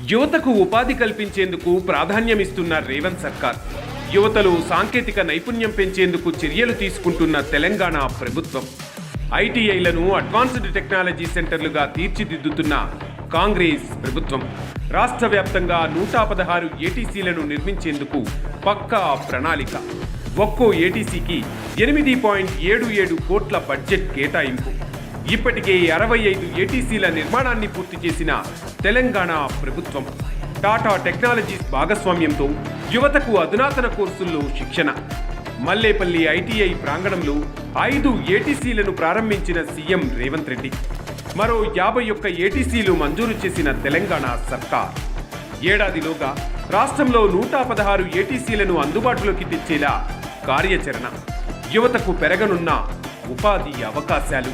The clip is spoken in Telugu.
యువతకు ఉపాధి కల్పించేందుకు ప్రాధాన్యమిస్తున్న రేవంత్ సర్కార్, యువతలో సాంకేతిక నైపుణ్యం పెంచేందుకు చర్యలు తీసుకుంటున్న తెలంగాణ ప్రభుత్వం, ఐటీఐలను అడ్వాన్స్డ్ టెక్నాలజీ సెంటర్లుగా తీర్చిదిద్దుతున్న కాంగ్రెస్ ప్రభుత్వం రాష్ట్ర వ్యాప్తంగా 116 ఏటీసీలను నిర్మించేందుకు పక్కా ప్రణాళిక. ఒక్కో ఏటీసీకి 8.77 కోట్ల బడ్జెట్ కేటాయింపు. ఇప్పటికే 65 ఏటీసీల నిర్మాణాన్ని పూర్తి చేసిన తెలంగాణ ప్రభుత్వం టాటా టెక్నాలజీస్ భాగస్వామ్యంతో యువతకు అధునాతన కోర్సుల్లో శిక్షణ. మల్లేపల్లి ఐటీఐ ప్రాంగణంలో 5 ఏటీసీలను ప్రారంభించిన సీఎం రేవంత్ రెడ్డి. మరో 51 ఏటీసీలు మంజూరు చేసిన తెలంగాణ సర్కార్ ఏడాదిలోగా రాష్ట్రంలో 116 ఏటీసీలను అందుబాటులోకి తెచ్చేలా కార్యాచరణ. యువతకు పెరగనున్న ఉపాధి అవకాశాలు.